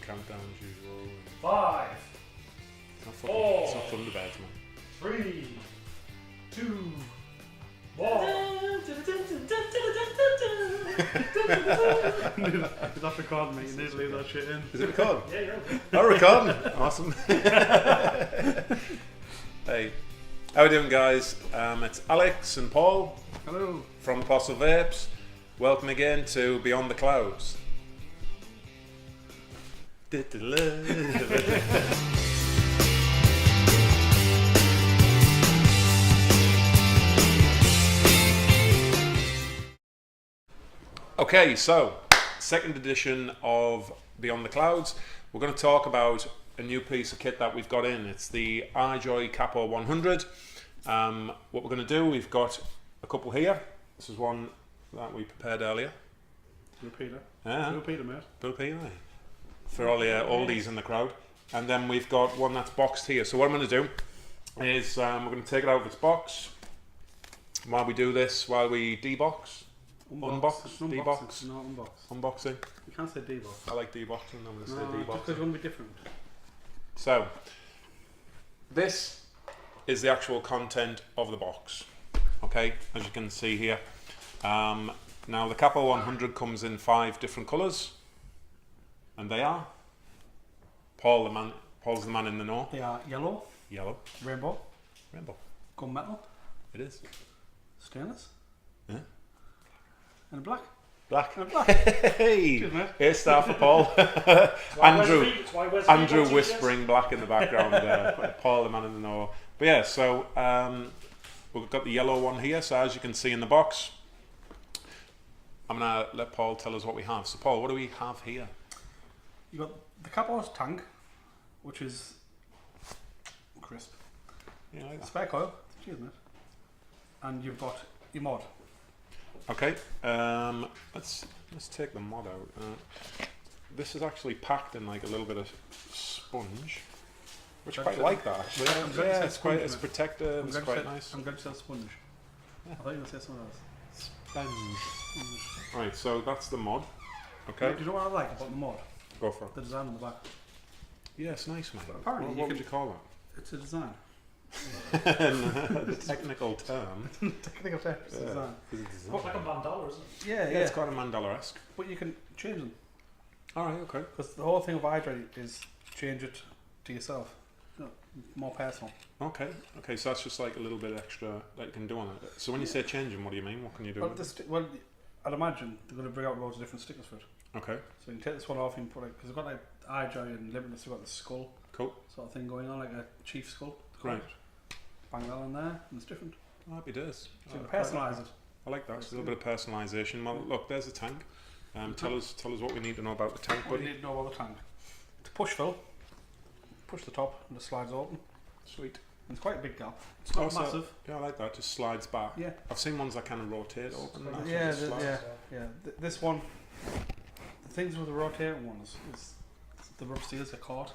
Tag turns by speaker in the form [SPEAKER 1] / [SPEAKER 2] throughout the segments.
[SPEAKER 1] countdown as usual.
[SPEAKER 2] 5,
[SPEAKER 1] It's
[SPEAKER 2] 4,
[SPEAKER 1] not Thunderbirds, man.
[SPEAKER 2] 3, 2, 1.
[SPEAKER 3] That's recording, mate. You need to leave that shit in.
[SPEAKER 1] Is it recording?
[SPEAKER 2] Yeah, you're okay.
[SPEAKER 1] Oh, recording. Awesome. Hey, how are we doing, guys? It's Alex and Paul.
[SPEAKER 3] Hello.
[SPEAKER 1] From Apostle Vapes. Welcome again to Beyond the Clouds. Okay, so second edition of Beyond the Clouds. We're going to talk about a new piece of kit that we've got in. It's the IJoy Capo 100. What we're going to do, we've got a couple here. This is one that we prepared earlier.
[SPEAKER 3] Repeater.
[SPEAKER 1] Yeah.
[SPEAKER 3] Repeater, mate.
[SPEAKER 1] Bill Peter. For all the oldies in the crowd. And then we've got one that's boxed here. So what I'm going to do is we're going to take it out of its box. While we do this, while we debox. Unbox, debox.
[SPEAKER 3] No, unbox.
[SPEAKER 1] Unboxing.
[SPEAKER 3] You can't say debox.
[SPEAKER 1] I like deboxing, I'm going to say
[SPEAKER 3] No, just
[SPEAKER 1] deboxing.
[SPEAKER 3] because it's going to be different.
[SPEAKER 1] So, this is the actual content of the box. Okay, as you can see here. Now the Capo 100 comes in 5 different colours. And they are? Paul's the man in the know.
[SPEAKER 3] They are yellow,
[SPEAKER 1] Yellow.
[SPEAKER 3] rainbow, gunmetal,
[SPEAKER 1] It is.
[SPEAKER 3] stainless,
[SPEAKER 1] Yeah.
[SPEAKER 3] and black.
[SPEAKER 1] Black.
[SPEAKER 3] And black.
[SPEAKER 1] Hey!
[SPEAKER 3] Cheers, mate.
[SPEAKER 1] Here's star for Paul. Andrew whispering black in the background. Paul, the man in the know. But yeah, so we've got the yellow one here. So as you can see in the box, I'm going to let Paul tell us what we have. So Paul, what do we have here?
[SPEAKER 3] You got the Capo's tank, which is crisp.
[SPEAKER 1] Yeah, I like that.
[SPEAKER 3] Spare coil. Cheers, mate. And you've got your mod.
[SPEAKER 1] Okay, let's take the mod out. This is actually packed in like a little bit of sponge, which I quite like that actually. Yeah, it's quite, it's protective, it's quite nice.
[SPEAKER 3] I'm going to say sponge.
[SPEAKER 1] Yeah.
[SPEAKER 3] I thought you were going to say something else.
[SPEAKER 1] Sponge. Right, so that's the mod. Okay,
[SPEAKER 3] Do you know what I like about the mod?
[SPEAKER 1] go for it.
[SPEAKER 3] The design on the back.
[SPEAKER 1] Yeah, it's nice, mate.
[SPEAKER 3] Apparently
[SPEAKER 1] What would you call that?
[SPEAKER 3] It's a design.
[SPEAKER 1] The technical term.
[SPEAKER 3] Technical term. It's a design.
[SPEAKER 2] Looks like a mandala, isn't it?
[SPEAKER 3] Yeah,
[SPEAKER 1] Yeah, it's quite a mandala-esque.
[SPEAKER 3] But you can change them.
[SPEAKER 1] Alright, okay.
[SPEAKER 3] Because the whole thing of IJoy is change it to yourself. No, more personal.
[SPEAKER 1] Okay, so that's just like a little bit extra that you can do on it. So when you say changing, what do you mean? What can you do?
[SPEAKER 3] Well, I'd imagine they're going to bring out loads of different stickers for it.
[SPEAKER 1] Okay,
[SPEAKER 3] So you can take this one off and put it, because they've got like IJoy and Limitless, they've got the skull
[SPEAKER 1] cool.
[SPEAKER 3] sort of thing going on, like a chief skull.
[SPEAKER 1] Right.
[SPEAKER 3] Bang that on there, and it's different.
[SPEAKER 1] Happy days.
[SPEAKER 3] So you can personalise it.
[SPEAKER 1] I like that. It's a little bit of personalisation. Well, look, there's the tank. Tell us what we need to know about the tank,
[SPEAKER 3] What do
[SPEAKER 1] buddy.
[SPEAKER 3] you need to know about the tank? To push fill, push the top and it slides open.
[SPEAKER 1] Sweet.
[SPEAKER 3] And it's quite a big gap. It's not
[SPEAKER 1] Also,
[SPEAKER 3] massive.
[SPEAKER 1] Yeah, I like that. Just slides back.
[SPEAKER 3] Yeah.
[SPEAKER 1] I've seen ones that kind of rotate open. And that's
[SPEAKER 3] Yeah,
[SPEAKER 1] what it slides.
[SPEAKER 3] This one, the things with the rotating ones is the rubber seals are caught.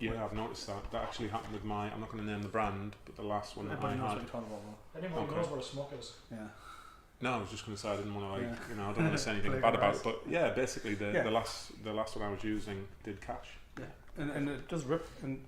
[SPEAKER 1] Yeah, I've noticed that. That actually happened with my. I'm not going to name the brand, but the last one that I
[SPEAKER 3] Everybody knows
[SPEAKER 1] had.
[SPEAKER 3] what you're talking about, though.
[SPEAKER 2] Anyone
[SPEAKER 1] Okay.
[SPEAKER 2] who knows what a smoke is.
[SPEAKER 3] Yeah.
[SPEAKER 1] No, I was just going to say I didn't want to
[SPEAKER 3] Yeah.
[SPEAKER 1] I don't want to say anything
[SPEAKER 3] Play
[SPEAKER 1] bad about
[SPEAKER 3] guys.
[SPEAKER 1] it. But yeah, basically the
[SPEAKER 3] Yeah.
[SPEAKER 1] the last one I was using did catch.
[SPEAKER 3] Yeah. And it does rip and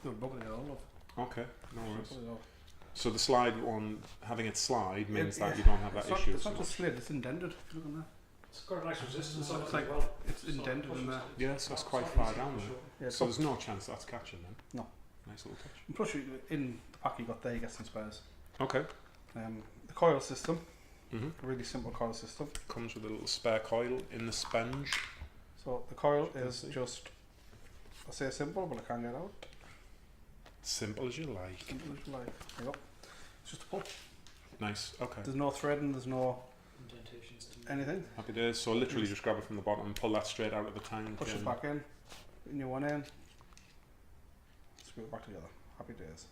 [SPEAKER 3] do bubble it all off.
[SPEAKER 1] Okay, no worries.
[SPEAKER 3] Bubble it off.
[SPEAKER 1] So the slide one, having it slide means that
[SPEAKER 3] Yeah.
[SPEAKER 1] you don't have that
[SPEAKER 3] It's not,
[SPEAKER 1] issue.
[SPEAKER 3] it's
[SPEAKER 1] so
[SPEAKER 3] not just slid, it's indented. Look at that.
[SPEAKER 2] It's got a nice resistance on it
[SPEAKER 3] It's
[SPEAKER 2] as
[SPEAKER 3] like-
[SPEAKER 2] well.
[SPEAKER 3] It's
[SPEAKER 2] So
[SPEAKER 3] indented in there.
[SPEAKER 1] Yeah, so that's quite
[SPEAKER 2] not
[SPEAKER 1] far
[SPEAKER 2] easy
[SPEAKER 1] down
[SPEAKER 2] to
[SPEAKER 1] there.
[SPEAKER 2] show.
[SPEAKER 3] Yeah,
[SPEAKER 1] So there's no chance that's catching then?
[SPEAKER 3] No.
[SPEAKER 1] Nice little touch.
[SPEAKER 3] And plus, in the pack you got there, you get some spares.
[SPEAKER 1] Okay.
[SPEAKER 3] The coil system,
[SPEAKER 1] Mm-hmm.
[SPEAKER 3] a really simple coil system.
[SPEAKER 1] Comes with a little spare coil in the sponge.
[SPEAKER 3] So the coil
[SPEAKER 1] As you can
[SPEAKER 3] is
[SPEAKER 1] see.
[SPEAKER 3] just, I say simple, but I can't get out.
[SPEAKER 1] Simple as you like.
[SPEAKER 3] Simple as you like. There you go. It's just a pull.
[SPEAKER 1] Nice. Okay.
[SPEAKER 3] There's no threading, there's no
[SPEAKER 2] Indentations.
[SPEAKER 3] anything.
[SPEAKER 1] Happy days. So literally just grab it from the bottom and pull that straight out of the tank.
[SPEAKER 3] Push it
[SPEAKER 1] and-
[SPEAKER 3] back in, put your one in, screw it back together. Happy days.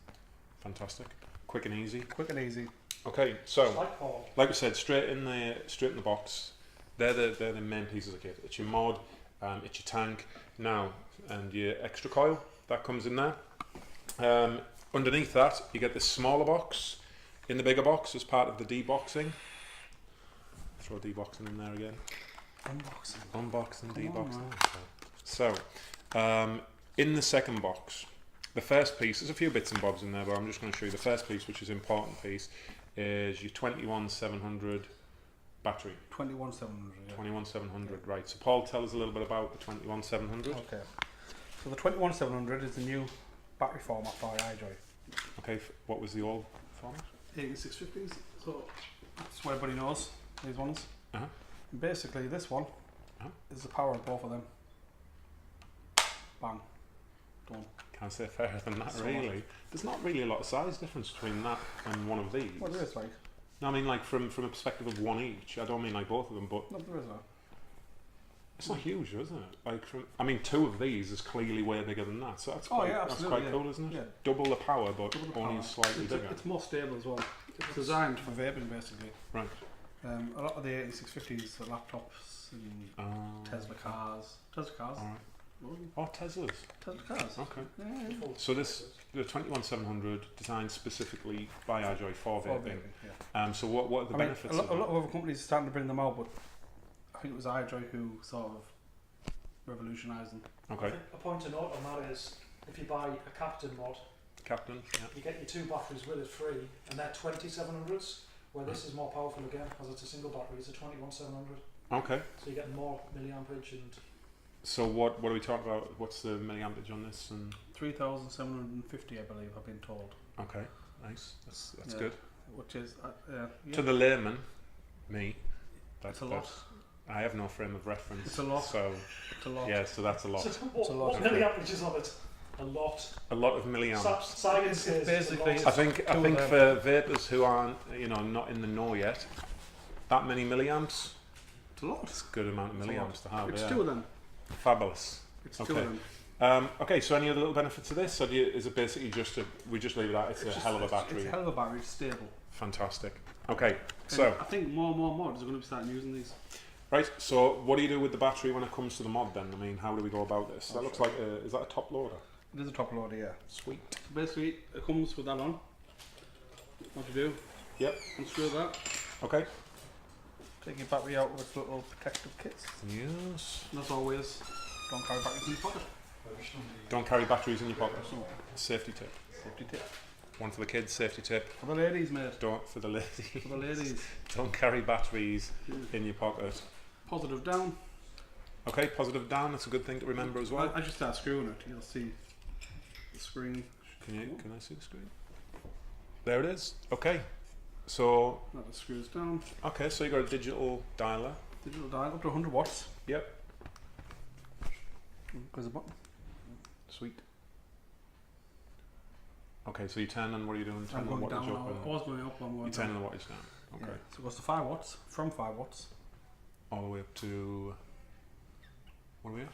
[SPEAKER 1] Fantastic. Quick and easy.
[SPEAKER 3] Quick and easy.
[SPEAKER 1] Okay. So
[SPEAKER 2] Like Paul.
[SPEAKER 1] like we said, straight in the box. They're the main pieces of kit. It's your mod, it's your tank now, and your extra coil that comes in there. Underneath that, you get this smaller box in the bigger box as part of the deboxing. Throw deboxing in there again.
[SPEAKER 3] Unboxing.
[SPEAKER 1] Unboxing,
[SPEAKER 3] Come on,
[SPEAKER 1] deboxing.
[SPEAKER 3] man.
[SPEAKER 1] So, In the second box, the first piece, there's a few bits and bobs in there, but I'm just going to show you the first piece, which is an important piece, is your 21700 battery.
[SPEAKER 3] 21700. Yeah.
[SPEAKER 1] 21700, right. So Paul, tell us a little bit about the 21700.
[SPEAKER 3] Okay. So the 21700 is the new battery format for IJoy.
[SPEAKER 1] Okay, what was the old format?
[SPEAKER 3] 18650s. So that's what everybody knows. These ones.
[SPEAKER 1] Uh-huh.
[SPEAKER 3] And basically, this one is the power of both of them. Bang. Done.
[SPEAKER 1] Can't say fairer than that,
[SPEAKER 3] So
[SPEAKER 1] really. There's not really a lot of size difference between that and one of these.
[SPEAKER 3] What there is like?
[SPEAKER 1] No, I mean like from a perspective of one each. I don't mean like both of them, but
[SPEAKER 3] No, there is that.
[SPEAKER 1] it's not huge, isn't it? Like I mean, two of these is clearly way bigger than that, so that's quite, that's
[SPEAKER 3] absolutely,
[SPEAKER 1] quite cool, isn't it?
[SPEAKER 3] Yeah.
[SPEAKER 1] Double the power, but
[SPEAKER 3] Double the
[SPEAKER 1] only
[SPEAKER 3] power.
[SPEAKER 1] slightly bigger.
[SPEAKER 3] It's more stable as well. It's designed for vaping, basically.
[SPEAKER 1] Right.
[SPEAKER 3] A lot of the 8650s are laptops and Tesla cars. Tesla cars.
[SPEAKER 1] All right. Oh, Teslas.
[SPEAKER 3] Tesla cars.
[SPEAKER 1] Okay.
[SPEAKER 3] Yeah.
[SPEAKER 1] So the 21700 designed specifically by IJoy for
[SPEAKER 3] For
[SPEAKER 1] vaping.
[SPEAKER 3] yeah.
[SPEAKER 1] So what are the
[SPEAKER 3] I mean,
[SPEAKER 1] benefits
[SPEAKER 3] a lot
[SPEAKER 1] of that?
[SPEAKER 3] of other companies are starting to bring them out, but I think it was IJoy who sort of revolutionised them.
[SPEAKER 1] Okay.
[SPEAKER 2] I think a point to note on that is if you buy a Captain mod,
[SPEAKER 1] Captain. Yeah.
[SPEAKER 2] you get your 2 batteries with it free, and they're 2700s. Where this is more powerful again, because it's a single battery. It's a 21700.
[SPEAKER 1] Okay.
[SPEAKER 2] So you get more milliamperage and.
[SPEAKER 1] So what are we talking about? What's the milliampage on this? And
[SPEAKER 3] 3750, I believe, I've been told.
[SPEAKER 1] okay, nice. That's
[SPEAKER 3] Yeah.
[SPEAKER 1] good.
[SPEAKER 3] Which is
[SPEAKER 1] To the layman, me,
[SPEAKER 3] It's a lot.
[SPEAKER 1] I have no frame of reference.
[SPEAKER 3] It's a lot.
[SPEAKER 1] So
[SPEAKER 3] It's a lot.
[SPEAKER 1] yeah, so that's a lot.
[SPEAKER 2] So
[SPEAKER 3] It's a lot.
[SPEAKER 2] what milliamperage is on it? A lot.
[SPEAKER 1] A lot of milliamps.
[SPEAKER 2] Science says
[SPEAKER 3] basically-
[SPEAKER 2] it's a
[SPEAKER 1] I
[SPEAKER 2] lot.
[SPEAKER 1] think
[SPEAKER 3] Two of
[SPEAKER 1] for vapors who aren't not in the know yet, that many milliamps,
[SPEAKER 3] It's a lot.
[SPEAKER 1] it's a good amount of
[SPEAKER 3] It's a lot.
[SPEAKER 1] milliamps to have.
[SPEAKER 3] It's
[SPEAKER 1] Yeah.
[SPEAKER 3] 2 of them.
[SPEAKER 1] Fabulous.
[SPEAKER 3] It's
[SPEAKER 1] Okay.
[SPEAKER 3] 2 of them.
[SPEAKER 1] Okay, so any other little benefits of this? Or is it basically we just leave it at it's a hell of a battery?
[SPEAKER 3] It's a hell of a battery. It's stable.
[SPEAKER 1] Fantastic. Okay,
[SPEAKER 3] And
[SPEAKER 1] so
[SPEAKER 3] I think more and more mods are going to be starting using these.
[SPEAKER 1] right, so what do you do with the battery when it comes to the mod then? I mean, how do we go about this? That looks like is that a top loader?
[SPEAKER 3] It is a top loader, yeah.
[SPEAKER 1] Sweet.
[SPEAKER 3] So basically, it comes with that on. What you do?
[SPEAKER 1] Yep.
[SPEAKER 3] Unscrew that.
[SPEAKER 1] Okay.
[SPEAKER 3] Take your battery out with its little protective kits.
[SPEAKER 1] Yes.
[SPEAKER 3] And as always, don't carry batteries in your pocket.
[SPEAKER 1] Don't carry batteries in your pocket.
[SPEAKER 3] So,
[SPEAKER 1] Safety tip.
[SPEAKER 3] safety tip.
[SPEAKER 1] One for the kids, safety tip.
[SPEAKER 3] For the ladies, mate.
[SPEAKER 1] Don't for the ladies.
[SPEAKER 3] For the ladies.
[SPEAKER 1] Don't carry batteries in your pocket.
[SPEAKER 3] Positive down.
[SPEAKER 1] Okay, positive down, that's a good thing to remember as well.
[SPEAKER 3] I just start screwing it. You'll see the screen.
[SPEAKER 1] Can I see the screen? There it is. Okay. So
[SPEAKER 3] That just screws down.
[SPEAKER 1] okay, so you got a digital dialer.
[SPEAKER 3] Digital dial up to 100 watts.
[SPEAKER 1] Yep.
[SPEAKER 3] Goes a button.
[SPEAKER 1] Sweet. Okay, so you turn on what are you doing? Turn
[SPEAKER 3] I'm
[SPEAKER 1] the
[SPEAKER 3] going
[SPEAKER 1] wattage
[SPEAKER 3] down.
[SPEAKER 1] up
[SPEAKER 3] I
[SPEAKER 1] and
[SPEAKER 3] was going up. I'm going
[SPEAKER 1] you
[SPEAKER 3] down.
[SPEAKER 1] turn the wattage down. Okay.
[SPEAKER 3] Yeah. So it goes to 5 watts. From 5 watts.
[SPEAKER 1] All the way up to what are we at?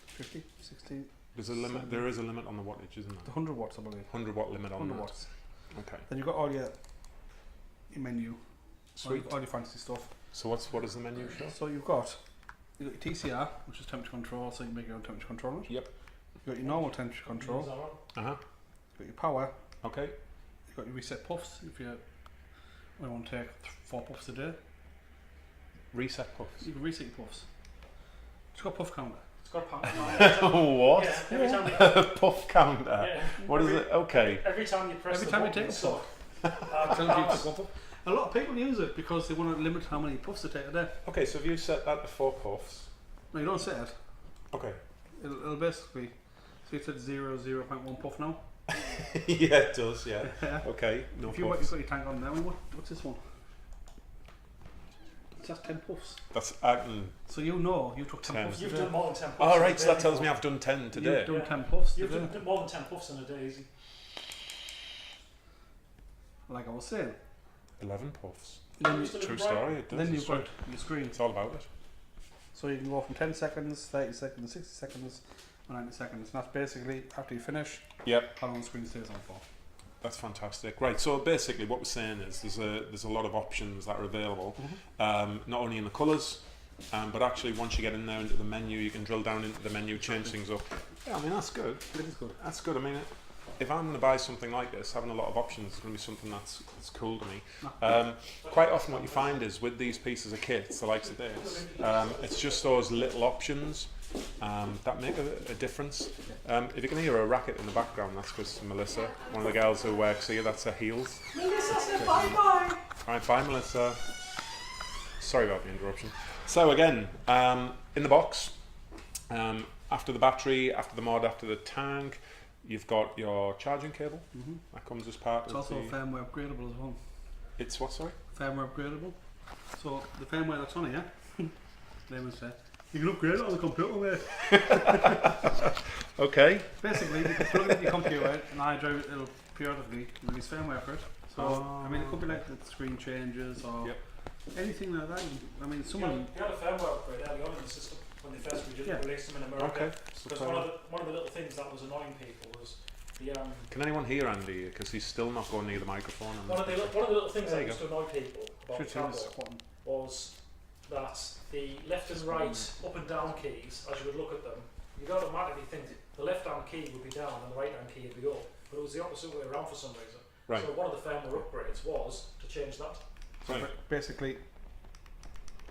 [SPEAKER 3] 50, 60,
[SPEAKER 1] There's a limit. There is a limit on the wattage, isn't
[SPEAKER 3] to
[SPEAKER 1] there?
[SPEAKER 3] 100 watts, I believe.
[SPEAKER 1] 100-watt limit on
[SPEAKER 3] 100
[SPEAKER 1] that.
[SPEAKER 3] watts.
[SPEAKER 1] Okay.
[SPEAKER 3] Then you've got all your menu.
[SPEAKER 1] Sweet.
[SPEAKER 3] All your fancy stuff.
[SPEAKER 1] So what does the menu show?
[SPEAKER 3] So you've got your TCR, which is temperature control, so you can make your own temperature control.
[SPEAKER 1] Yep.
[SPEAKER 3] You've got your normal temperature control.
[SPEAKER 1] Uh huh.
[SPEAKER 3] You've got your power.
[SPEAKER 1] Okay.
[SPEAKER 3] You've got your reset puffs if you only want to take 4 puffs a day.
[SPEAKER 1] Reset puffs.
[SPEAKER 3] You can reset your puffs. It's got a puff counter.
[SPEAKER 2] It's got a power.
[SPEAKER 1] What?
[SPEAKER 2] Yeah, every time you,
[SPEAKER 1] Puff counter.
[SPEAKER 2] yeah,
[SPEAKER 1] What is it? Okay.
[SPEAKER 2] every time you press
[SPEAKER 3] Every
[SPEAKER 2] the
[SPEAKER 3] time you
[SPEAKER 2] button,
[SPEAKER 3] take a
[SPEAKER 2] it's
[SPEAKER 3] puff.
[SPEAKER 2] stuck.
[SPEAKER 3] Tells you to take 1 puff. A lot of people use it because they want to limit how many puffs they take a day.
[SPEAKER 1] Okay, so if you set that to 4 puffs.
[SPEAKER 3] No, you don't set it.
[SPEAKER 1] Okay.
[SPEAKER 3] It'll basically. So you said 0.1 puff now.
[SPEAKER 1] Yeah, it does. Yeah. Okay. No
[SPEAKER 3] If you've
[SPEAKER 1] puffs.
[SPEAKER 3] got your tank on there, what's this one? That's 10 puffs.
[SPEAKER 1] That's acting.
[SPEAKER 3] So you know you took 10
[SPEAKER 1] 10.
[SPEAKER 3] puffs
[SPEAKER 2] You've
[SPEAKER 3] today.
[SPEAKER 2] done more than 10 puffs.
[SPEAKER 1] Oh,
[SPEAKER 2] in a
[SPEAKER 1] right. So
[SPEAKER 2] day
[SPEAKER 1] that tells me
[SPEAKER 2] before.
[SPEAKER 1] I've done 10 today.
[SPEAKER 3] You've done
[SPEAKER 2] Yeah.
[SPEAKER 3] 10 puffs
[SPEAKER 2] You've
[SPEAKER 3] today.
[SPEAKER 2] done more than 10 puffs in a day, easy.
[SPEAKER 3] Like I was saying.
[SPEAKER 1] 11 puffs.
[SPEAKER 3] Then,
[SPEAKER 2] Used to live
[SPEAKER 1] True
[SPEAKER 2] in Brighton.
[SPEAKER 1] story. It does.
[SPEAKER 3] then
[SPEAKER 1] it's
[SPEAKER 3] you've
[SPEAKER 1] true.
[SPEAKER 3] got your screen.
[SPEAKER 1] It's all about it.
[SPEAKER 3] So you can go from 10 seconds, 30 seconds, 60 seconds, or 90 seconds. And that's basically, after you finish,
[SPEAKER 1] Yep.
[SPEAKER 3] how long the screen stays on for.
[SPEAKER 1] That's fantastic. Right. So basically, what we're saying is there's a lot of options that are available. Not only in the colours, but actually once you get in there into the menu, you can drill down into the menu, change things up. Yeah, I mean that's good.
[SPEAKER 3] It is good.
[SPEAKER 1] That's good. I mean, if I'm going to buy something like this, having a lot of options is going to be something that's cool to me. Quite often what you find is with these pieces of kit, the likes of this, it's just those little options that make a difference. If you can hear a racket in the background, that's because Melissa, one of the girls who works here, that's her heels.
[SPEAKER 2] Melissa said bye-bye.
[SPEAKER 1] Alright, bye Melissa. Sorry about the interruption. So again, in the box, after the battery, after the mod, after the tank, you've got your charging cable. That comes as part
[SPEAKER 3] It's
[SPEAKER 1] of
[SPEAKER 3] also
[SPEAKER 1] the...
[SPEAKER 3] firmware upgradable as well.
[SPEAKER 1] It's what, sorry?
[SPEAKER 3] Firmware upgradable. So the firmware that's on here, layman said, you can upgrade it on the computer, mate.
[SPEAKER 1] Okay.
[SPEAKER 3] Basically, you can plug it into your computer and IJoy it'll periodically release firmware for it. So, I mean, it could be like the screen changes or anything like that. I mean, someone...
[SPEAKER 2] You had a firmware upgrade early on in the system when they first released them in America.
[SPEAKER 1] Okay.
[SPEAKER 2] Because one of the little things that was annoying people was the
[SPEAKER 1] Can anyone hear Andy? Because he's still not going near the microphone.
[SPEAKER 2] one of the little things
[SPEAKER 1] There
[SPEAKER 2] that
[SPEAKER 1] you
[SPEAKER 2] used to annoy people about the Capo was that the left and right, up and down keys, as you would look at them, you'd automatically think the left hand key would be down and the right hand key would be up. But it was the opposite way around for some reason.
[SPEAKER 1] Right.
[SPEAKER 2] So one of the firmware upgrades was to change that.
[SPEAKER 1] Right.
[SPEAKER 3] Basically,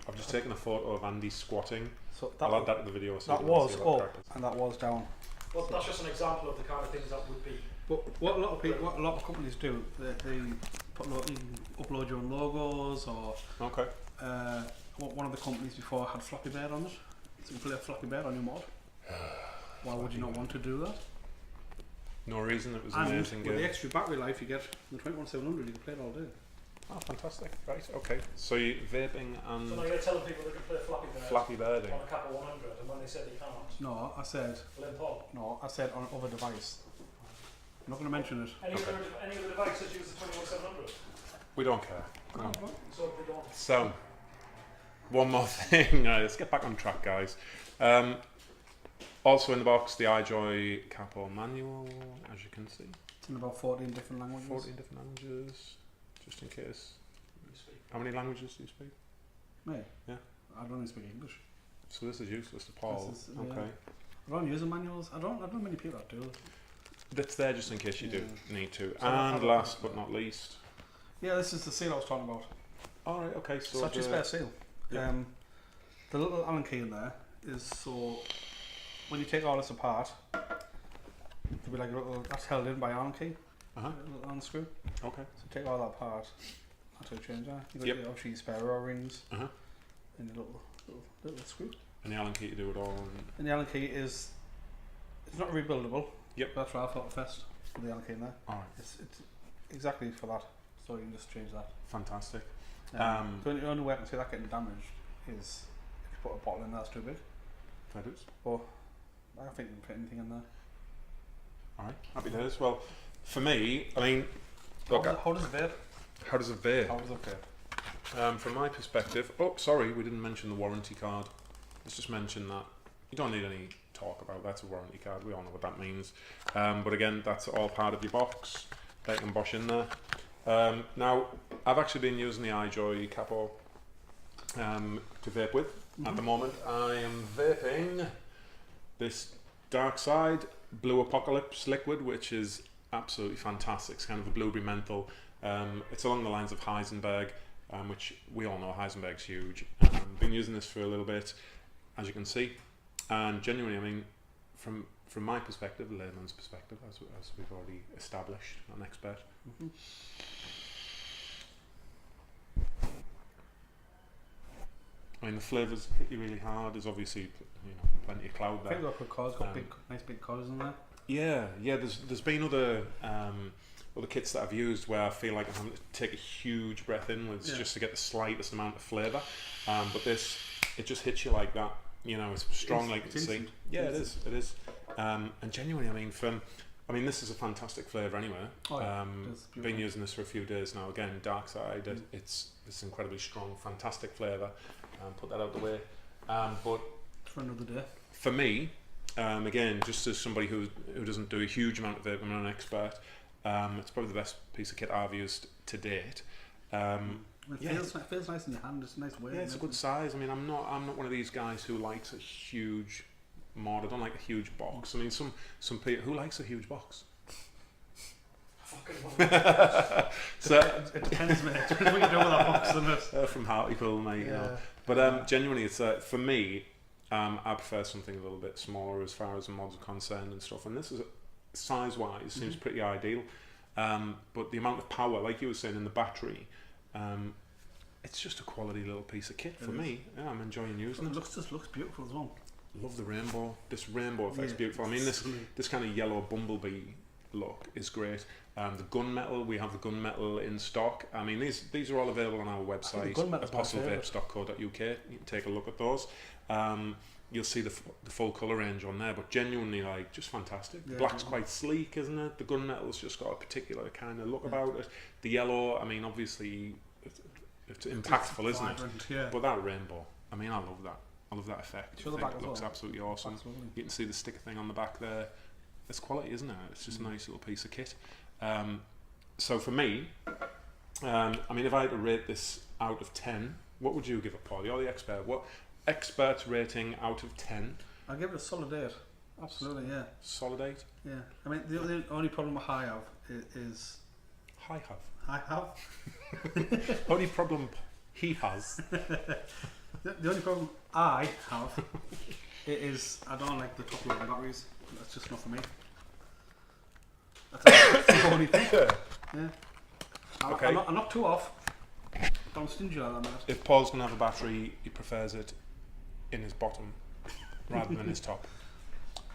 [SPEAKER 1] I've just taken a photo of Andy squatting.
[SPEAKER 3] so
[SPEAKER 1] I'll add that to the video. So
[SPEAKER 3] that
[SPEAKER 1] you can
[SPEAKER 3] was
[SPEAKER 1] see what
[SPEAKER 3] up and that was down.
[SPEAKER 2] Well, that's just an example of the kind of things that would be.
[SPEAKER 3] But what a lot of people, what a lot of companies do, they put you can upload your own logos or
[SPEAKER 1] Okay.
[SPEAKER 3] one of the companies before had Flappy Bird on it. So you can play a Flappy Bird on your mod. Why would you not want to do that?
[SPEAKER 1] No reason. It was an
[SPEAKER 3] And
[SPEAKER 1] amazing
[SPEAKER 3] with the
[SPEAKER 1] game.
[SPEAKER 3] extra battery life you get, the 21700 you can play it all day.
[SPEAKER 1] Oh, fantastic. Right. Okay. So you vaping
[SPEAKER 2] So now
[SPEAKER 1] and
[SPEAKER 2] you're telling people they can play Flappy Bird
[SPEAKER 1] Flappy Birding.
[SPEAKER 2] on a Capo 100, and when they said they can't,
[SPEAKER 3] No, I said
[SPEAKER 2] limp on.
[SPEAKER 3] on another device. I'm not going to mention it.
[SPEAKER 2] Any
[SPEAKER 1] Okay.
[SPEAKER 2] other device that uses the 21700?
[SPEAKER 1] We don't care. Come on.
[SPEAKER 2] So if they don't.
[SPEAKER 1] So, one more thing. Let's get back on track, guys. Also in the box, the IJoy Capo manual, as you can see.
[SPEAKER 3] It's in about 14 different languages.
[SPEAKER 1] 14 different languages, just in case.
[SPEAKER 2] You speak.
[SPEAKER 1] How many languages do you speak?
[SPEAKER 3] Me?
[SPEAKER 1] Yeah.
[SPEAKER 3] I don't even speak English.
[SPEAKER 1] So this is useless to Paul.
[SPEAKER 3] This is- yeah.
[SPEAKER 1] Okay.
[SPEAKER 3] I don't use the manuals. I don't know many people that do.
[SPEAKER 1] That's there just in case you do need to.
[SPEAKER 3] So I'll
[SPEAKER 1] And
[SPEAKER 3] have a
[SPEAKER 1] last
[SPEAKER 3] look.
[SPEAKER 1] but not least.
[SPEAKER 3] Yeah, this is the seal I was talking about.
[SPEAKER 1] Alright, okay,
[SPEAKER 3] It's
[SPEAKER 1] so
[SPEAKER 3] actually a spare seal.
[SPEAKER 1] Yeah.
[SPEAKER 3] The little Allen key in there is so when you take all this apart, there'll be like a little that's held in by Allen key,
[SPEAKER 1] uh-huh.
[SPEAKER 3] a little Allen screw.
[SPEAKER 1] Okay.
[SPEAKER 3] So take all that apart. That's how you change that. You got
[SPEAKER 1] Yep.
[SPEAKER 3] your obviously your spare O-rings
[SPEAKER 1] Uh-huh.
[SPEAKER 3] and your little screw.
[SPEAKER 1] And the Allen key to do it all.
[SPEAKER 3] And the Allen key is it's not rebuildable.
[SPEAKER 1] Yep.
[SPEAKER 3] That's what I thought first with the Allen key in there.
[SPEAKER 1] Alright,
[SPEAKER 3] It's exactly for that. So you can just change that.
[SPEAKER 1] fantastic.
[SPEAKER 3] The only way I can see that getting damaged is if you put a bottle in there that's too big.
[SPEAKER 1] Fair dues.
[SPEAKER 3] But I don't think you can fit anything in there.
[SPEAKER 1] Alright, happy days. Well, for me, I mean, look,
[SPEAKER 3] How does it vape?
[SPEAKER 1] how does it vape?
[SPEAKER 3] How does it vape?
[SPEAKER 1] From my perspective, oh, sorry, we didn't mention the warranty card. Let's just mention that. You don't need any talk about that's a warranty card. We all know what that means. But again, that's all part of your box. They can bosh in there. Now, I've actually been using the IJoy Capo to vape with. At the moment, I am vaping this Dark Side Blue Apocalypse liquid, which is absolutely fantastic. It's kind of a blueberry menthol. It's along the lines of Heisenberg, which we all know Heisenberg's huge. Been using this for a little bit, as you can see, and genuinely, I mean, from my perspective, layman's perspective, as we've already established, not an expert. I mean, the flavours hit you really hard. There's obviously plenty of cloud
[SPEAKER 3] I
[SPEAKER 1] there.
[SPEAKER 3] think the cars got nice big cars in there.
[SPEAKER 1] Yeah. There's been other kits that I've used where I feel like I'm having to take a huge breath inwards just to get the slightest amount of flavour. But this, it just hits you like that. It's strong, like you see. Yeah, it is. And genuinely, I mean, this is a fantastic flavour anyway.
[SPEAKER 3] Oh, yeah.
[SPEAKER 1] Been using this for a few days now. Again, Dark Side. It's incredibly strong, fantastic flavour. Put that out the way. But
[SPEAKER 3] For another day.
[SPEAKER 1] for me, again, just as somebody who doesn't do a huge amount of it, I'm not an expert. It's probably the best piece of kit I've used to date.
[SPEAKER 3] It feels nice in your hand. It's a nice weight.
[SPEAKER 1] Yeah, it's a good size. I mean, I'm not one of these guys who likes a huge mod. I don't like a huge box. I mean, some people who likes a huge box. So
[SPEAKER 3] It depends, mate. It depends what you do with that box, doesn't it?
[SPEAKER 1] from Hartlepool, mate. But genuinely, it's for me. I prefer something a little bit smaller as far as the mods are concerned and stuff. And this is size-wise seems pretty ideal. But the amount of power, like you were saying, in the battery, it's just a quality little piece of kit for me. Yeah, I'm enjoying using it.
[SPEAKER 3] Just looks beautiful as well.
[SPEAKER 1] Love the rainbow. This rainbow effect's beautiful. I mean, this kind of yellow bumblebee look is great. The gunmetal, we have the gunmetal in stock. I mean, these are all available on our website, apostlevapes.co.uk. You can take a look at those. You'll see the full colour range on there, but genuinely, like, just fantastic. The black's quite sleek, isn't it? The gunmetal's just got a particular kind of look about it. The yellow, I mean, obviously, it's impactful, isn't it?
[SPEAKER 3] Yeah.
[SPEAKER 1] But that rainbow, I mean, I love that. I love that effect.
[SPEAKER 3] Show
[SPEAKER 1] I
[SPEAKER 3] the
[SPEAKER 1] think
[SPEAKER 3] back
[SPEAKER 1] it
[SPEAKER 3] as
[SPEAKER 1] looks
[SPEAKER 3] well.
[SPEAKER 1] absolutely awesome.
[SPEAKER 3] Absolutely.
[SPEAKER 1] You can see the sticker thing on the back there. It's quality, isn't it? It's just a nice little piece of kit. So for me, I mean, if I had to rate this out of 10, what would you give it, Paul? You're the expert. What expert rating out of 10?
[SPEAKER 3] I'll give it a solid 8. Absolutely, yeah.
[SPEAKER 1] Solid 8?
[SPEAKER 3] Yeah. I mean, the only problem I have is...
[SPEAKER 1] I
[SPEAKER 3] have?
[SPEAKER 1] Only problem he has.
[SPEAKER 3] The only problem I have is I don't like the top loading batteries. That's just not for me. That's the only thing. Yeah.
[SPEAKER 1] Okay.
[SPEAKER 3] I'm not too off. Don't stingy like that.
[SPEAKER 1] If Paul's going to have a battery, he prefers it in his bottom rather than his top.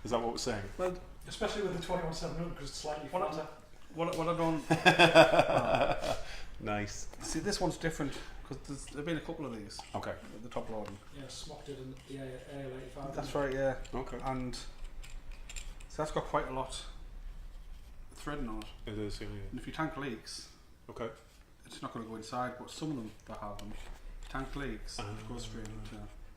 [SPEAKER 1] Is that what we're saying?
[SPEAKER 3] Well,
[SPEAKER 2] Especially with the 21700 because it's slightly flatter.
[SPEAKER 3] what I don't...
[SPEAKER 1] Nice.
[SPEAKER 3] See, this one's different because there've been a couple of these.
[SPEAKER 1] Okay.
[SPEAKER 3] The top loading.
[SPEAKER 2] Yeah, smocked it in the AL85.
[SPEAKER 3] That's right, yeah.
[SPEAKER 1] Okay.
[SPEAKER 3] And so that's got quite a lot of threading on it.
[SPEAKER 1] It is, yeah.
[SPEAKER 3] And if your tank leaks,
[SPEAKER 1] Okay.
[SPEAKER 3] it's not going to go inside, but some of them that have them, tank leaks, it goes straight into...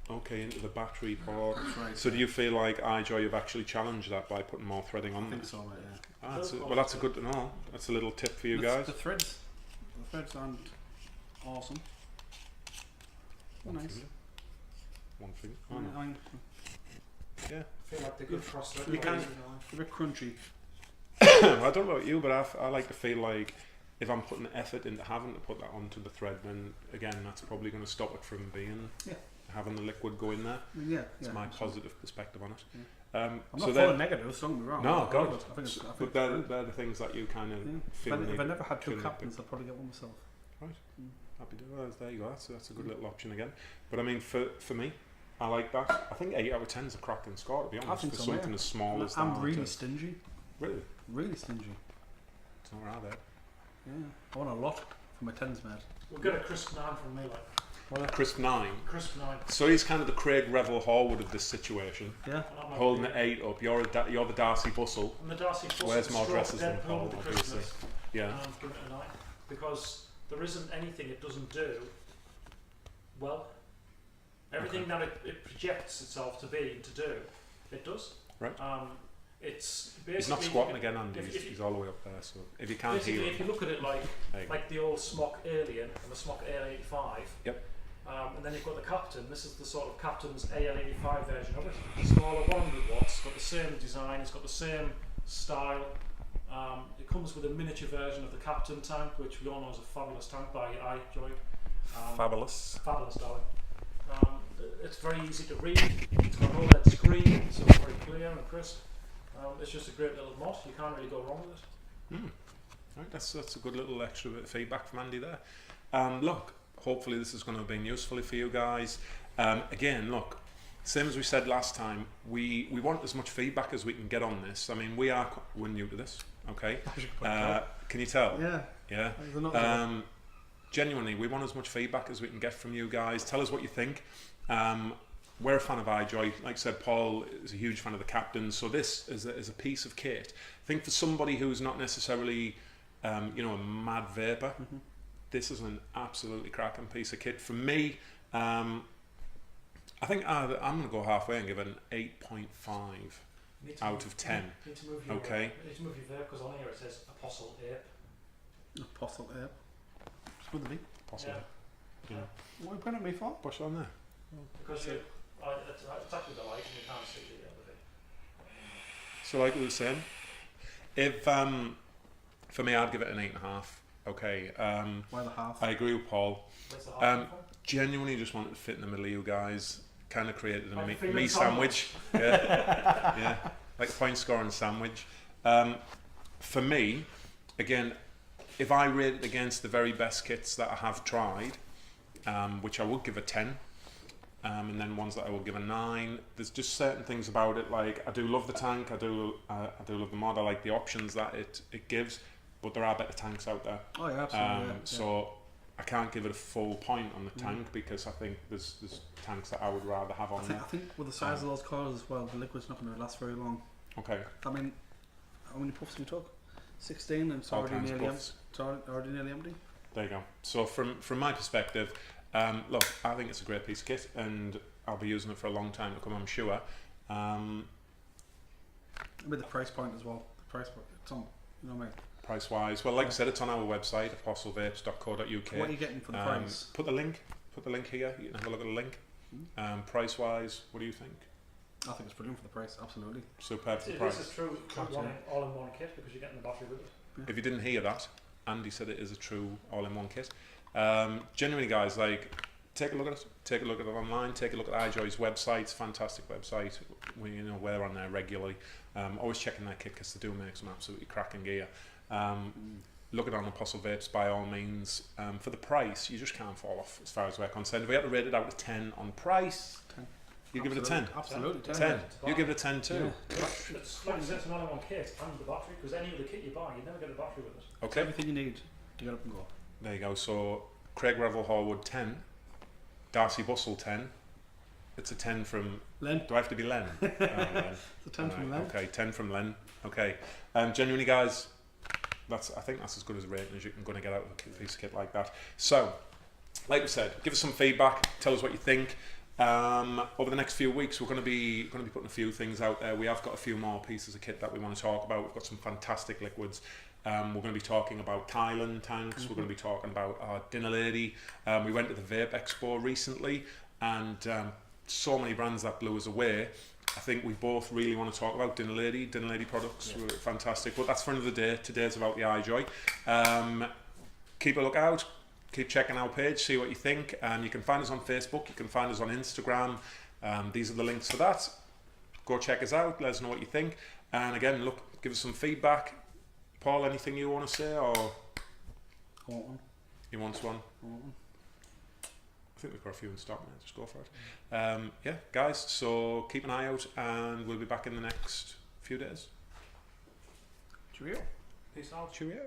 [SPEAKER 1] Okay, into the battery port.
[SPEAKER 3] That's right.
[SPEAKER 1] So do you feel like IJoy have actually challenged that by putting more threading on
[SPEAKER 3] I think
[SPEAKER 1] there?
[SPEAKER 3] so, right, yeah.
[SPEAKER 1] Well, that's a good to know. That's a little tip for you guys.
[SPEAKER 3] The threads aren't awesome. Nice.
[SPEAKER 1] Finger. One finger. Oh,
[SPEAKER 3] I
[SPEAKER 1] no.
[SPEAKER 3] mean,
[SPEAKER 1] Yeah.
[SPEAKER 2] I feel like they could cross thread.
[SPEAKER 1] You can-
[SPEAKER 3] a bit crunchy.
[SPEAKER 1] I don't know about you, but I like to feel like if I'm putting effort into having to put that onto the thread, then again, that's probably going to stop it from being having the liquid go in there.
[SPEAKER 3] I mean, yeah.
[SPEAKER 1] It's my positive perspective on it.
[SPEAKER 3] I'm
[SPEAKER 1] so
[SPEAKER 3] not
[SPEAKER 1] then,
[SPEAKER 3] full negatives, don't get me wrong.
[SPEAKER 1] no,
[SPEAKER 3] I
[SPEAKER 1] God.
[SPEAKER 3] love it. I think it's
[SPEAKER 1] but they're the things that you kind of feel.
[SPEAKER 3] If I never had two
[SPEAKER 1] feel
[SPEAKER 3] captains, I'd probably get one myself.
[SPEAKER 1] Happy to there you go. That's a good little option again. But I mean, for me, I like that. I think 8 out of 10 is a cracking score, to be honest.
[SPEAKER 3] think
[SPEAKER 1] For
[SPEAKER 3] so,
[SPEAKER 1] something as small as that.
[SPEAKER 3] I'm really stingy.
[SPEAKER 1] Really?
[SPEAKER 3] Really stingy.
[SPEAKER 1] It's not right there.
[SPEAKER 3] Yeah. I want a lot for my 10s, mate.
[SPEAKER 2] We'll get a crisp 9 from me, like.
[SPEAKER 1] Crisp 9.
[SPEAKER 2] Crisp 9.
[SPEAKER 1] So he's kind of the Craig Revel Horwood of this situation.
[SPEAKER 3] Yeah.
[SPEAKER 1] Holding the 8 up. You're the Darcy Bustle.
[SPEAKER 2] And the Darcy Fussell
[SPEAKER 1] Wears more
[SPEAKER 2] stroke
[SPEAKER 1] dresses than
[SPEAKER 2] Deadpool
[SPEAKER 1] Paul,
[SPEAKER 2] with the
[SPEAKER 1] obviously.
[SPEAKER 2] Christmas,
[SPEAKER 1] Yeah.
[SPEAKER 2] and I'm giving it a 9 because there isn't anything it doesn't do well. Everything that it projects itself to be and to do, it does.
[SPEAKER 1] Right.
[SPEAKER 2] It's basically
[SPEAKER 1] He's not squatting again, Andy.
[SPEAKER 2] if
[SPEAKER 1] He's all the way up there. So if you can't
[SPEAKER 2] basically,
[SPEAKER 1] hear
[SPEAKER 2] if you
[SPEAKER 1] him,
[SPEAKER 2] look at it like
[SPEAKER 1] there you go.
[SPEAKER 2] the old Smock Alien and the Smock AL85.
[SPEAKER 1] Yep.
[SPEAKER 2] And then you've got the Captain. This is the sort of Captain's AL85 version of it. Smaller, 100 watts. Got the same design. It's got the same style. It comes with a miniature version of the Captain tank, which we all know is a fabulous tank by IJoy.
[SPEAKER 1] Fabulous.
[SPEAKER 2] Fabulous, darling. It's very easy to read. It's got an OLED screen, so it's very clear and crisp. It's just a great little mod. You can't really go wrong with it.
[SPEAKER 1] Right, that's a good little extra bit of feedback from Andy there. Look, hopefully this is going to have been useful for you guys. Again, look, same as we said last time, we want as much feedback as we can get on this. I mean, we're new to this, okay? Can you tell?
[SPEAKER 3] Yeah.
[SPEAKER 1] Yeah. Genuinely, we want as much feedback as we can get from you guys. Tell us what you think. We're a fan of IJoy. Like I said, Paul is a huge fan of the Captain. So this is a piece of kit. I think for somebody who's not necessarily, a mad vapor, this is an absolutely cracking piece of kit. For me, I think I'm going to go halfway and give it an 8.5 out of 10.
[SPEAKER 2] Need to move your,
[SPEAKER 1] Okay.
[SPEAKER 2] Need to move your vape because on here it says Apostle Ape.
[SPEAKER 3] Apostle Ape. It's good to be.
[SPEAKER 1] Possibly.
[SPEAKER 2] Yeah.
[SPEAKER 3] What are you putting it me for?
[SPEAKER 1] Push it on there.
[SPEAKER 2] Because it's actually the light and you can't see the other thing.
[SPEAKER 1] So like we were saying, if for me I'd give it an 8.5. Okay.
[SPEAKER 3] Why the half?
[SPEAKER 1] I agree with Paul.
[SPEAKER 2] Where's the half from?
[SPEAKER 1] Genuinely just wanted to fit in the middle of you guys. kind of created a
[SPEAKER 2] Like
[SPEAKER 1] me,
[SPEAKER 2] a
[SPEAKER 1] me sandwich. Yeah, yeah, like point scoring sandwich. For me, again, if I rate it against the very best kits that I have tried, which I would give a 10, and then ones that I will give a 9. There's just certain things about it, like I do love the tank, I do love the mod, I like the options that it gives, but there are better tanks out there.
[SPEAKER 3] Oh yeah, absolutely.
[SPEAKER 1] So I can't give it a full point on the tank because I think there's tanks that I would rather have on there.
[SPEAKER 3] I think with the size of those colours as well, the liquid's not going to last very long.
[SPEAKER 1] Okay.
[SPEAKER 3] I mean, how many puffs we took? 16, and it's
[SPEAKER 1] All
[SPEAKER 3] already
[SPEAKER 1] kinds of
[SPEAKER 3] nearly empty.
[SPEAKER 1] puffs.
[SPEAKER 3] It's already nearly empty.
[SPEAKER 1] There you go. So from my perspective, look, I think it's a great piece of kit, and I'll be using it for a long time to come, I'm sure.
[SPEAKER 3] With the price point as well. The price point, it's on, you know what I mean?
[SPEAKER 1] Price wise, well, like I said, it's on our website, apostlevapes.co.uk.
[SPEAKER 3] What are you getting for the price?
[SPEAKER 1] Put the link here. You can have a look at the link. Price wise, what do you think?
[SPEAKER 3] I think it's brilliant for the price, absolutely.
[SPEAKER 1] Superb for the
[SPEAKER 2] This
[SPEAKER 1] price.
[SPEAKER 2] is true all-in-one kit because you're getting the battery with it.
[SPEAKER 1] If you didn't hear that, Andy said it is a true all-in-one kit. Genuinely, guys, like, take a look at it. Take a look at it online. Take a look at IJoy's website. It's a fantastic website. We're on there regularly. Always checking their kit because they do make some absolutely cracking gear. Look at it on Apostle Vapes by all means. For the price, you just can't fall off as far as we're concerned. If we had to rate it out of 10 on price,
[SPEAKER 3] 10.
[SPEAKER 1] You give it a 10.
[SPEAKER 3] Absolutely,
[SPEAKER 1] 10. You give it a 10 too.
[SPEAKER 2] It's like it's an all-in-one kit and the battery, because any other kit you buy, you never get the battery with it.
[SPEAKER 1] Okay.
[SPEAKER 3] Everything you need to get up and go.
[SPEAKER 1] There you go. So Craig Revel Horwood 10, Darcy Bustle 10. It's a 10 from
[SPEAKER 3] Len.
[SPEAKER 1] Do I have to be Len? Len.
[SPEAKER 3] It's a 10 from Len.
[SPEAKER 1] Okay, 10 from Len. Okay. Genuinely, guys, I think that's as good as a rating as you're going to get out of a piece of kit like that. So, like we said, give us some feedback. Tell us what you think. Over the next few weeks, we're going to be putting a few things out there. We have got a few more pieces of kit that we want to talk about. We've got some fantastic liquids. We're going to be talking about Thailand tanks. We're going to be talking about our Dinner Lady. We went to the Vape Expo recently, and so many brands that blew us away. I think we both really want to talk about Dinner Lady products. Were fantastic, but that's for another day. Today's about the IJoy. Keep a look out. Keep checking our page, see what you think. You can find us on Facebook, you can find us on Instagram. These are the links for that. Go check us out, let us know what you think. And again, look, give us some feedback. Paul, anything you want to say, or
[SPEAKER 3] I want one.
[SPEAKER 1] you want one?
[SPEAKER 3] I want one.
[SPEAKER 1] I think we've got a few in stock now, just go for it. Yeah, guys, so keep an eye out, and we'll be back in the next few days.
[SPEAKER 3] Cheerio.
[SPEAKER 2] Peace out.
[SPEAKER 1] Cheerio.